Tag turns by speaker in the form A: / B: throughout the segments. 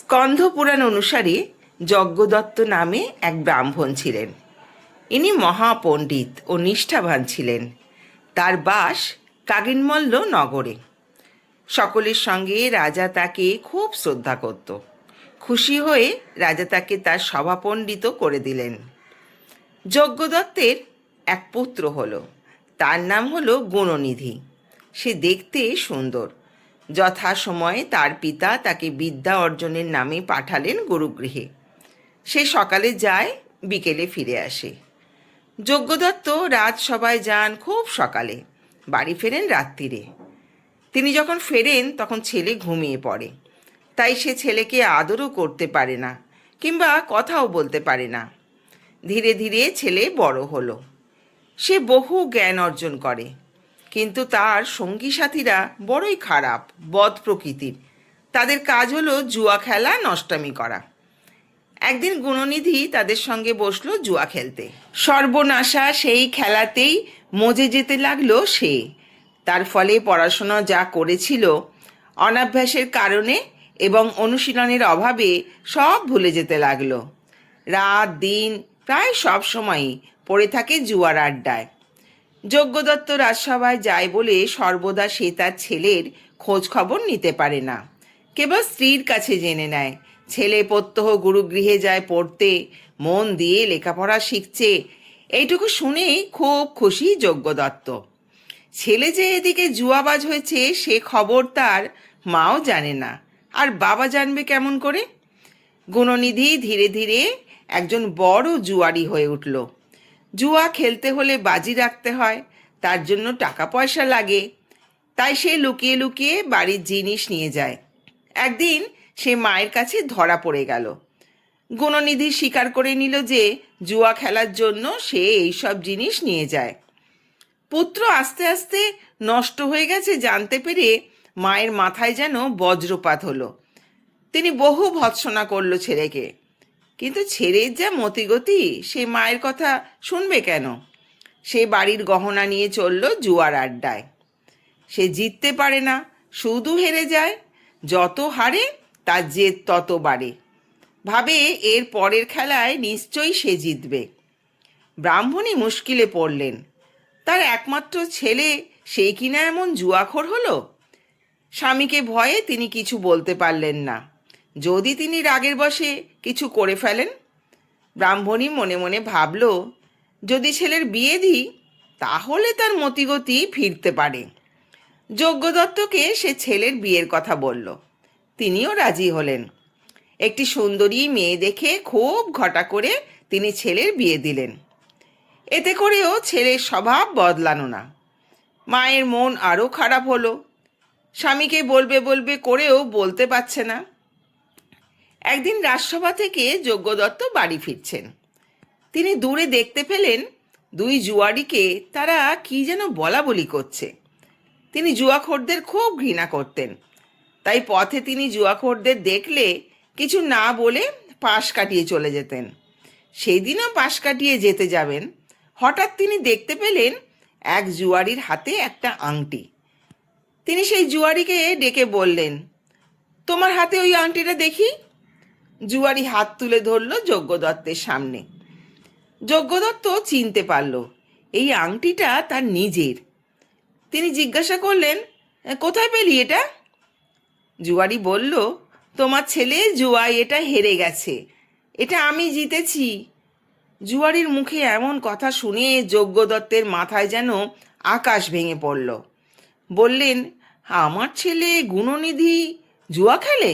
A: স্কন্ধ পুরাণ অনুসারে যজ্ঞদত্ত নামে এক ব্রাহ্মণ ছিলেন। ইনি মহাপণ্ডিত ও নিষ্ঠাবান ছিলেন। তার বাস কাগিনমল্ল নগরে। সকলের সঙ্গে রাজা তাকে খুব শ্রদ্ধা করত। খুশি হয়ে রাজা তাকে তার সভাপণ্ডিত করে দিলেন। যজ্ঞদত্তের এক পুত্র হলো, তার নাম হলো গুণনিধি। সে দেখতে সুন্দর। যথাসময়ে তার পিতা তাকে বিদ্যা অর্জনের নামে পাঠালেন গুরুগৃহে। সে সকালে যায়, বিকেলে ফিরে আসে। যজ্ঞদত্ত রাজসভায় যান খুব সকালে, বাড়ি ফেরেন রাত্রিরে। তিনি যখন ফেরেন তখন ছেলে ঘুমিয়ে পড়ে। তাই সে ছেলেকে আদরও করতে পারে না, কিংবা কথাও বলতে পারে না। ধীরে ধীরে ছেলে বড় হলো। সে বহু জ্ঞান অর্জন করে, কিন্তু তার সঙ্গী সাথীরা বড়ই খারাপ, বদ প্রকৃতির। তাদের কাজ হলো জুয়া খেলা, নষ্টামি করা। একদিন গুণনিধি তাদের সঙ্গে বসলো জুয়া খেলতে। সর্বনাশা সেই খেলাতেই মজে যেতে লাগলো সে। তার ফলে পড়াশোনা যা করেছিল, অনাভ্যাসের কারণে এবং অনুশীলনের অভাবে সব ভুলে যেতে লাগলো। রাত দিন প্রায় সব সময়ই পড়ে থাকে জুয়ার আড্ডায়। যজ্ঞদত্ত রাজসভায় যায় বলে সর্বদা সে তার ছেলের খোঁজ খবর নিতে পারে না। কেবল স্ত্রীর কাছে জেনে নেয় ছেলে প্রত্যহ গুরুগৃহে যায় পড়তে, মন দিয়ে লেখাপড়া শিখছে। এইটুকু শুনেই খুব খুশি যজ্ঞদত্ত। ছেলে যে এদিকে জুয়াবাজ হয়েছে সে খবর তার মাও জানে না, আর বাবা জানবে কেমন করে? গুণনিধি ধীরে ধীরে একজন বড় জুয়ারি হয়ে উঠল। জুয়া খেলতে হলে বাজি রাখতে হয়, তার জন্য টাকা পয়সা লাগে। তাই সে লুকিয়ে লুকিয়ে বাড়ির জিনিস নিয়ে যায়। একদিন সে মায়ের কাছে ধরা পড়ে গেল। গুণনিধি স্বীকার করে নিল যে জুয়া খেলার জন্য সে এইসব জিনিস নিয়ে যায়। পুত্র আস্তে আস্তে নষ্ট হয়ে গেছে জানতে পেরে মায়ের মাথায় যেন বজ্রপাত হলো। তিনি বহু ভৎসনা করল ছেলেকে, কিন্তু ছেলের যা মতিগতি, সে মায়ের কথা শুনবে কেন? সে বাড়ির গহনা নিয়ে চলল জুয়ার আড্ডায়। সে জিততে পারে না, শুধু হেরে যায়। যত হারে তার জেদ তত বাড়ে। ভাবে এর পরের খেলায় নিশ্চয়ই সে জিতবে। ব্রাহ্মণী মুশকিলে পড়লেন। তার একমাত্র ছেলে, সেই কিনা এমন জুয়াখোর হলো। স্বামীকে ভয়ে তিনি কিছু বলতে পারলেন না। যদি তিনি রাগের বশে কিছু করে ফেলেন। ব্রাহ্মণী মনে মনে ভাবল, যদি ছেলের বিয়ে দিই তাহলে তার মতিগতি ফিরতে পারে। যজ্ঞদত্তকে সে ছেলের বিয়ের কথা বলল। তিনিও রাজি হলেন। একটি সুন্দরী মেয়ে দেখে খুব ঘটা করে তিনি ছেলের বিয়ে দিলেন। এতে করেও ছেলের স্বভাব বদলানো না। মায়ের মন আরও খারাপ হলো। স্বামীকে বলবে বলবে করেও বলতে পারছে না। একদিন রাজসভা থেকে যজ্ঞদত্ত বাড়ি ফিরছেন। তিনি দূরে দেখতে পেলেন দুই জুয়ারিকে তারা কি যেন বলা বলি করছে। তিনি জুয়াখোরদের খুব ঘৃণা করতেন। তাই পথে তিনি জুয়াখোরদের দেখলে কিছু না বলে পাশ কাটিয়ে চলে যেতেন। সেই দিনও পাশ কাটিয়ে যেতে যাবেন, হঠাৎ তিনি দেখতে পেলেন এক জুয়ারির হাতে একটা আংটি। তিনি সেই জুয়ারিকে ডেকে বললেন, তোমার হাতে ওই আংটিটা দেখি। জুয়ারি হাত তুলে ধরল যজ্ঞদত্তের সামনে। যজ্ঞদত্ত চিনতে পারল এই আংটিটা তার নিজের। তিনি জিজ্ঞাসা করলেন, কোথায় পেলি এটা? জুয়ারি বলল, তোমার ছেলে জুয়ায় এটা হেরে গেছে, এটা আমি জিতেছি। জুয়ারির মুখে এমন কথা শুনে যজ্ঞদত্তের মাথায় যেন আকাশ ভেঙে পড়ল। বললেন, আমার ছেলে গুণনিধি জুয়া খেলে?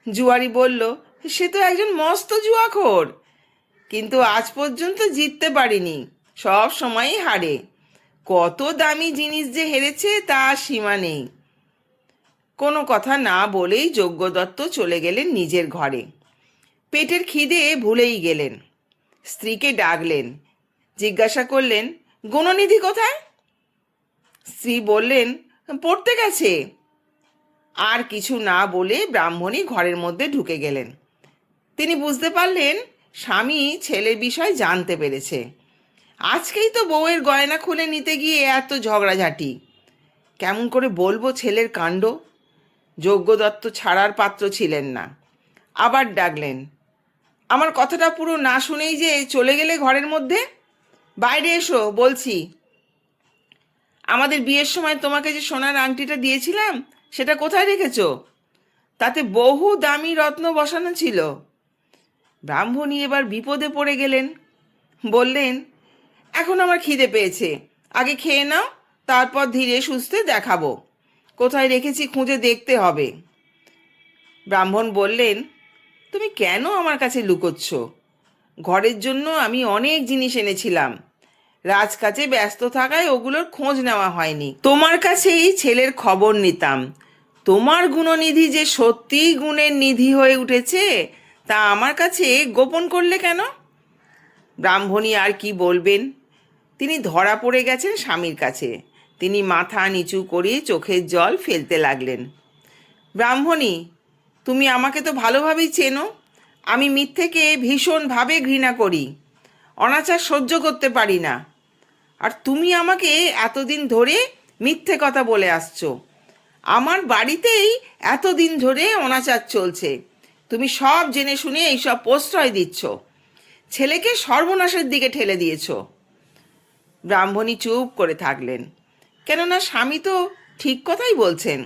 A: জুয়ারি বলল, সে তো একজন মস্ত জুয়াখোর, কিন্তু আজ পর্যন্ত জিততে পারেনি, সব সময়ই হারে। কত দামি জিনিস যে হেরেছে তা সীমা নেই। কোনো কথা না বলেই যজ্ঞদত্ত চলে গেলেন নিজের ঘরে। পেটের খিদে ভুলেই গেলেন। স্ত্রীকে ডাকলেন, জিজ্ঞাসা করলেন, গুণনিধি কোথায়? স্ত্রী বললেন, পড়তে গেছে। আর কিছু না বলে ব্রাহ্মণী ঘরের মধ্যে ঢুকে গেলেন। তিনি বুঝতে পারলেন স্বামী ছেলের বিষয় জানতে পেরেছে। আজকেই তো বউয়ের গয়না খুলে নিতে গিয়ে এত ঝগড়াঝাঁটি। কেমন করে বলবো ছেলের কাণ্ড? যজ্ঞদত্ত ছাড়ার পাত্র ছিলেন না। আবার ডাকলেন। আমার কথাটা পুরো না শুনেই যে চলে গেলে ঘরের মধ্যে। বাইরে এসো বলছি। আমাদের বিয়ের সময় তোমাকে যে সোনার আংটিটা দিয়েছিলাম সেটা কোথায় রেখেছো? তাতে বহু দামি রত্ন বসানো ছিল। ব্রাহ্মণী এবার বিপদে পড়ে গেলেন। বললেন, এখন আমার খিদে পেয়েছে, আগে খেয়ে নাও, তারপর ধীরে সুস্থে দেখাবো। কোথায় রেখেছি খুঁজে দেখতে হবে। ব্রাহ্মণ বললেন, তুমি কেন আমার কাছে লুকোচ্ছ? ঘরের জন্য আমি অনেক জিনিস এনেছিলাম, রাজকাজে ব্যস্ত থাকায় ওগুলোর খোঁজ নেওয়া হয়নি। তোমার কাছেই ছেলের খবর নিতাম। তোমার গুণনিধি যে সত্যিই গুণের নিধি হয়ে উঠেছে তা আমার কাছে গোপন করলে কেন? ব্রাহ্মণী আর কি বলবেন, তিনি ধরা পড়ে গেছেন স্বামীর কাছে। তিনি মাথা নিচু করে চোখের জল ফেলতে লাগলেন। ব্রাহ্মণী, তুমি আমাকে তো ভালোভাবেই চেনো। আমি মিথ্যেকে ভীষণভাবে ঘৃণা করি, অনাচার সহ্য করতে পারি না। আর তুমি আমাকে এতদিন ধরে মিথ্যে কথা বলে আসছো। আমার বাড়িতেই এতদিন ধরে অনাচার চলছে, তুমি সব জেনে শুনে এইসব প্রশ্রয় দিচ্ছ, ছেলেকে সর্বনাশের দিকে ঠেলে দিয়েছ। ব্রাহ্মণী চুপ করে থাকলেন, কেননা স্বামী তো ঠিক কথাই বলছেন।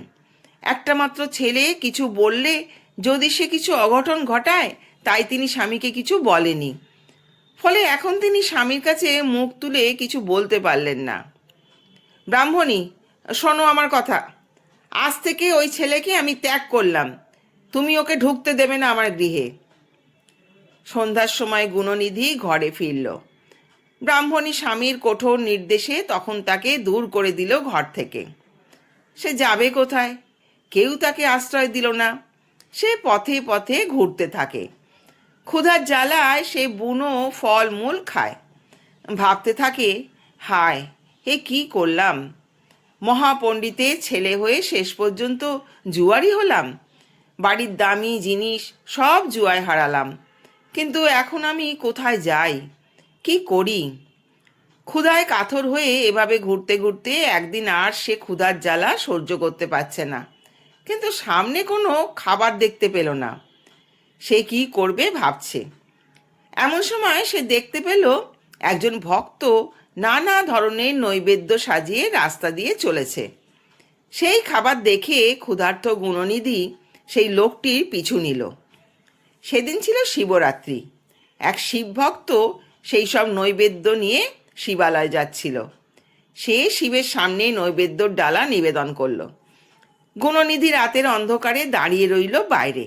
A: একটা মাত্র ছেলে কিছু বললে যদি সে কিছু অঘটন ঘটায়, তাই তিনি স্বামীকে কিছু বলেনি। ফলে এখন তিনি স্বামীর কাছে মুখ তুলে কিছু বলতে পারলেন না। ব্রাহ্মণী, শোনো আমার কথা। আজ থেকে ওই ছেলেকে আমি ত্যাগ করলাম, তুমি ওকে ঢুকতে দেবে না আমার গৃহে। সন্ধ্যার সময় গুণনিধি ঘরে ফিরল। ব্রাহ্মণী স্বামীর কঠোর নির্দেশে তখন তাকে দূর করে দিল ঘর থেকে। সে যাবে কোথায়? কেউ তাকে আশ্রয় দিল না। সে পথে পথে ঘুরতে থাকে। ক্ষুধার জ্বালায় সে বুনো ফলমূল খায়। ভাবতে থাকে, হায়, এ কি করলাম! মহাপণ্ডিতের ছেলে হয়ে শেষ পর্যন্ত জুয়ারি হলাম। বাড়ির দামি জিনিস সব জুয়ায় হারালাম। কিন্তু এখন আমি কোথায় যাই, কি করি? ক্ষুধায় কাতর হয়ে এভাবে ঘুরতে ঘুরতে একদিন আর সে ক্ষুধার জ্বালা সহ্য করতে পারছে না। কিন্তু সামনে কোনো খাবার দেখতে পেল না। সে কি করবে ভাবছে। এমন সময় সে দেখতে পেল একজন ভক্ত নানা ধরনের নৈবেদ্য সাজিয়ে রাস্তা দিয়ে চলেছে। সেই খাবার দেখে ক্ষুধার্ত গুণনিধি সেই লোকটির পিছু নিল। সেদিন ছিল শিবরাত্রি। এক শিবভক্ত সেই সব নৈবেদ্য নিয়ে শিবালয় যাচ্ছিল। সে শিবের সামনে নৈবেদ্যর ডালা নিবেদন করল। গুণনিধি রাতের অন্ধকারে দাঁড়িয়ে রইল বাইরে।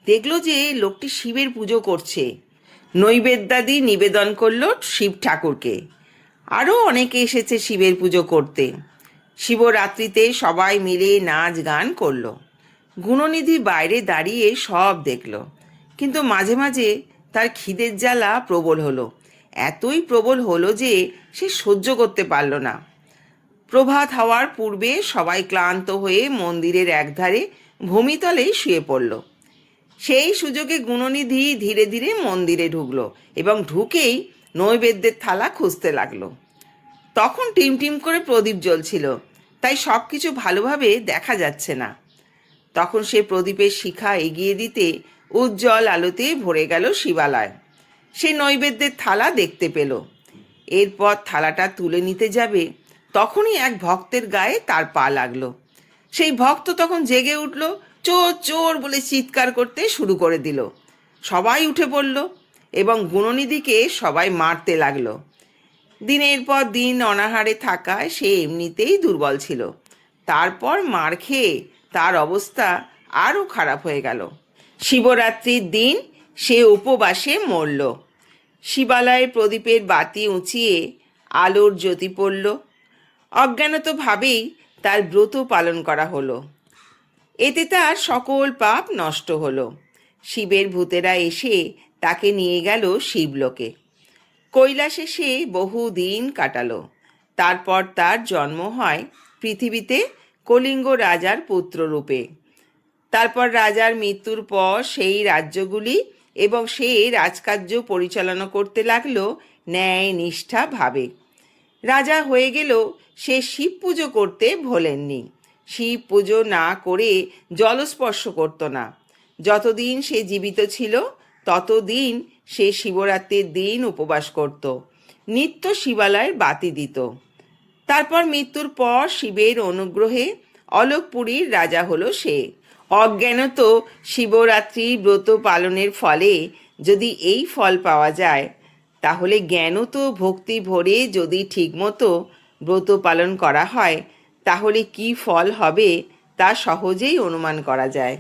A: দেখল যে লোকটি শিবের পুজো করছে। নৈবেদ্যাদি নিবেদন করল শিব ঠাকুরকে। আরও অনেকে এসেছে শিবের পুজো করতে। শিবরাত্রিতে সবাই মিলে নাচ গান করল। গুণনিধি বাইরে দাঁড়িয়ে সব দেখল, কিন্তু মাঝে মাঝে তার খিদের জ্বালা প্রবল হলো। এতই প্রবল হলো যে সে সহ্য করতে পারল না। প্রভাত হওয়ার পূর্বে সবাই ক্লান্ত হয়ে মন্দিরের একধারে ভূমিতলেই শুয়ে পড়ল। সেই সুযোগে গুণনিধি ধীরে ধীরে মন্দিরে ঢুকলো এবং ঢুকেই নৈবেদ্যের থালা খুঁজতে লাগলো। তখন টিমটিম করে প্রদীপ জ্বলছিল, তাই সব কিছু ভালোভাবে দেখা যাচ্ছে না। তখন সে প্রদীপের শিখা এগিয়ে দিতে উজ্জ্বল আলোতে ভরে গেল শিবালয়। সে নৈবেদ্যের থালা দেখতে পেল। এরপর থালাটা তুলে নিতে যাবে, তখনই এক ভক্তের গায়ে তার পা লাগলো। সেই ভক্ত তখন জেগে উঠল, চোর চোর বলে চিৎকার করতে শুরু করে দিল। সবাই উঠে পড়ল এবং গুণনিধিকে সবাই মারতে লাগলো। দিনের পর দিন অনাহারে থাকায় সে এমনিতেই দুর্বল ছিল। তারপর মার খেয়ে তার অবস্থা আরও খারাপ হয়ে গেল। শিবরাত্রির দিন সে উপবাসে মরল। শিবালয়ে প্রদীপের বাতি উঁচিয়ে আলোর জ্যোতি পড়ল। অজ্ঞানতভাবেই তার ব্রত পালন করা হলো। এতে তার সকল পাপ নষ্ট হলো। শিবের ভূতেরা এসে তাকে নিয়ে গেল শিবলোকে। কৈলাসে সে বহুদিন কাটালো। তারপর তার জন্ম হয় পৃথিবীতে কলিঙ্গ রাজার পুত্ররূপে। তারপর রাজার মৃত্যুর পর সেই রাজ্যগুলি এবং সে রাজকার্য পরিচালনা করতে লাগলো ন্যায় নিষ্ঠা ভাবে। রাজা হয়ে গেল সে শিব পুজো করতে ভোলেননি। শিব পুজো না করে জলস্পর্শ করত না। যতদিন সে জীবিত ছিল ততদিন সে শিবরাত্রির দিন উপবাস করত, নিত্য শিবালয়ের বাতি দিত। তারপর মৃত্যুর পর শিবের অনুগ্রহে অলোকপুরীর রাজা হলো সে। অজ্ঞানত শিবরাত্রি ব্রত পালনের ফলে যদি এই ফল পাওয়া যায়, তাহলে জ্ঞানত ভক্তি ভরে যদি ঠিকমতো ব্রত পালন করা হয়, তাহলে কি ফল হবে তা সহজেই অনুমান করা যায়।